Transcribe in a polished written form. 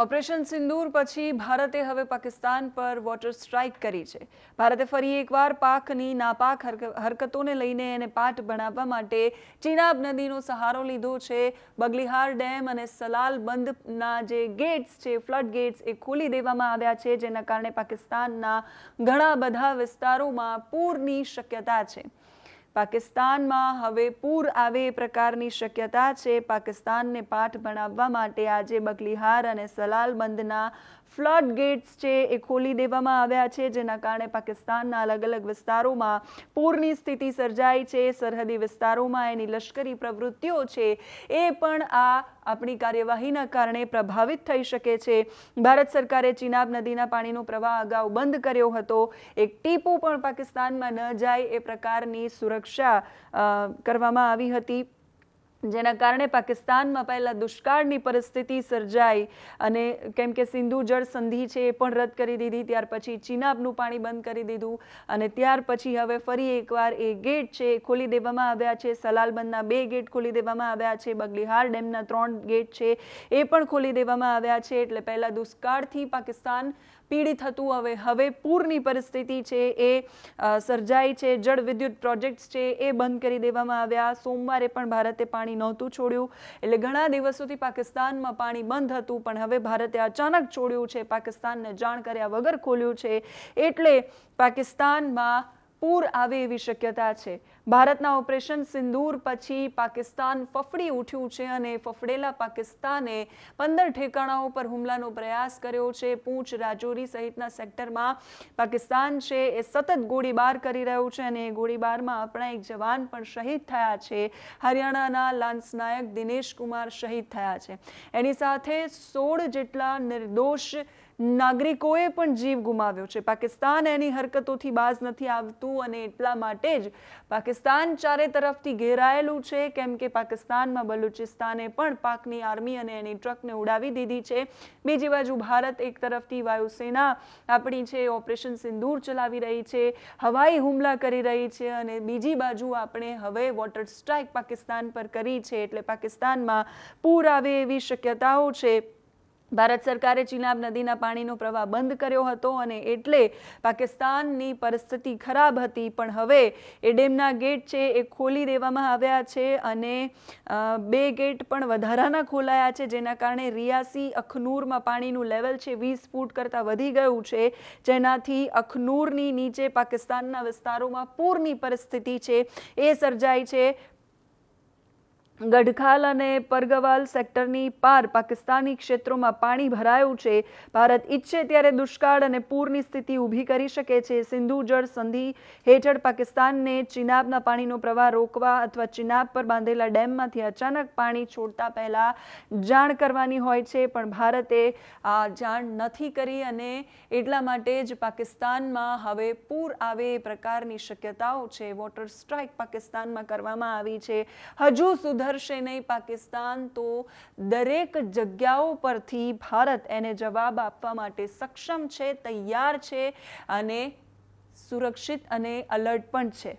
Operation સિંદૂર પછી ભારતે હવે પાકિસ્તાન પર વોટર સ્ટ્રાઇક કરી છે। ભારતે ફરી એકવાર પાકની નાપાક હરકતોને લઈને એને પાઠ ભણાવવા માટે ચિનાબ નદીનો સહારો લીધો છે। બગલીહાર ડેમ અને સલાલ બંધના જે ગેટ્સ છે, ફ્લડ ગેટ્સ, એ ખોલી દેવામાં આવ્યા છે, જેના કારણે પાકિસ્તાનના ઘણા બધા વિસ્તારોમાં પૂરની શક્યતા છે। પાકિસ્તાનમાં હવે પૂર આવે એ પ્રકારની શક્યતા છે। પાકિસ્તાનને પાઠ ભણાવવા માટે આજે બગલીહાર અને સલાલ બંધના ફ્લડ ગેટ્સ છે એ ખોલી દેવામાં આવ્યા છે, જેના કારણે પાકિસ્તાનના અલગ અલગ વિસ્તારોમાં પૂરની સ્થિતિ સર્જાઈ છે। સરહદી વિસ્તારોમાં એની લશ્કરી પ્રવૃત્તિઓ છે એ પણ આપણી કાર્યવાહીના કારણે પ્રભાવિત થઈ શકે છે। ભારત સરકારે ચિનાબ નદીના પાણીનો પ્રવાહ અગાઉ બંધ કર્યો હતો। એક ટીપું પણ પાકિસ્તાનમાં ન જાય એ પ્રકારની સુરક્ષા કરવામાં આવી હતી, જેના કારણે પાકિસ્તાનમાં પહેલા દુષ્કાળની પરિસ્થિતિ સર્જાઈ અને કેમ કે સિંધુ જળ સંધિ છે એ પણ રદ કરી દીધી, ત્યાર પછી ચિનાબનું પાણી બંધ કરી દીધું અને ત્યાર પછી હવે ફરી એકવાર એ ગેટ છે એ ખોલી દેવામાં આવ્યા છે। સલાલ બંધના 2 ગેટ ખોલી દેવામાં આવ્યા છે, બગલીહાર ડેમના 3 ગેટ છે એ પણ ખોલી દેવામાં આવ્યા છે। એટલે પહેલા દુષ્કાળથી પાકિસ્તાન પીડિત હતું, હવે પૂરની પરિસ્થિતિ છે એ સર્જાઈ છે। જળ વિદ્યુત પ્રોજેક્ટ્સ છે એ બંધ કરી દેવામાં આવ્યા। સોમવારે પણ ભારતે પાણી નહોતું છોડ્યું, એટલે ઘણા દિવસોથી પાકિસ્તાનમાં પાણી બંધ હતું, પણ હવે ભારતે અચાનક છોડ્યું છે, પાકિસ્તાનને જાણ કર્યા વગર ખોલ્યું છે, એટલે પાકિસ્તાનમાં પૂર આવે એવી શક્યતા છે। ભારતના ઓપરેશન સિંદૂર પછી પાકિસ્તાન ફફડી ઉઠ્યું છે અને ફફડેલા પાકિસ્તાને 15 ઠેકાણાઓ પર હુમલાનો પ્રયાસ કર્યો છે। પૂંછ, રાજૌરી સહિતના સેક્ટરમાં પાકિસ્તાન છે એ સતત ગોળીબાર કરી રહ્યું છે અને ગોળીબારમાં આપણા એક જવાન પણ શહીદ થયા છે। હરિયાણાના લાન્સ નાયક દિનેશ કુમાર શહીદ થયા છે। એની સાથે 16 જેટલા નિર્દોષ નાગરિકોએ પણ જીવ ગુમાવ્યો છે। પાકિસ્તાન એની હરકતોથી બાજ નથી આવતું અને એટલા માટે જ પાકિસ્તાન ચારે તરફથી ઘેરાયેલું છે, કેમ કે પાકિસ્તાનમાં બલુચિસ્તાને પણ પાકની આર્મી અને એની ટ્રકને ઉડાવી દીધી છે। બીજી બાજુ ભારત એક તરફથી વાયુસેના આપણી છે ઓપરેશન સિંદૂર ચલાવી રહી છે, હવાઈ હુમલા કરી રહી છે, અને બીજી બાજુ આપણે હવે વોટર સ્ટ્રાઇક પાકિસ્તાન પર કરી છે, એટલે પાકિસ્તાનમાં પૂર આવે એવી શક્યતાઓ છે। ભારત સરકારે ચિનાબ નદીના પાણીનો પ્રવાહ બંધ કર્યો હતો અને એટલે પાકિસ્તાનની પરિસ્થિતિ ખરાબ હતી, પણ હવે એ ડેમના ગેટ છે એ ખોલી દેવામાં આવ્યા છે અને 2 ગેટ પણ વધારાના ખોલાયા છે, જેના કારણે રિયાસી અખનૂરમાં પાણીનું લેવલ છે 20 ફૂટ કરતાં વધી ગયું છે, જેનાથી અખનૂરની નીચે પાકિસ્તાનના વિસ્તારોમાં પૂરની પરિસ્થિતિ છે એ સર્જાઈ છે। ગઢખાલ અને પરગવાલ સેક્ટરની પાર પાકિસ્તાની ક્ષેત્રોમાં પાણી ભરાયું છે। ભારત ઈચ્છે ત્યારે દુષ્કાળ અને પૂરની સ્થિતિ ઊભી કરી શકે છે। સિંધુ જળ સંધિ હેઠળ પાકિસ્તાનને ચિનાબના પાણીનો પ્રવાહ રોકવા અથવા ચિનાબ પર બાંધેલા ડેમમાંથી અચાનક પાણી છોડતા પહેલા જાણ કરવાની હોય છે, પણ ભારતે આ જાણ નથી કરી અને એટલા માટે જ પાકિસ્તાનમાં હવે પૂર આવે એ પ્રકારની શક્યતાઓ છે। વોટર સ્ટ્રાઇક પાકિસ્તાનમાં કરવામાં આવી છે। હજુ સુધરશે નહીં પાકિસ્તાન તો દરેક જગ્યાઓ પરથી ભારત એને જવાબ આપવા માટે સક્ષમ છે, તૈયાર છે અને સુરક્ષિત અને અલર્ટ પણ છે।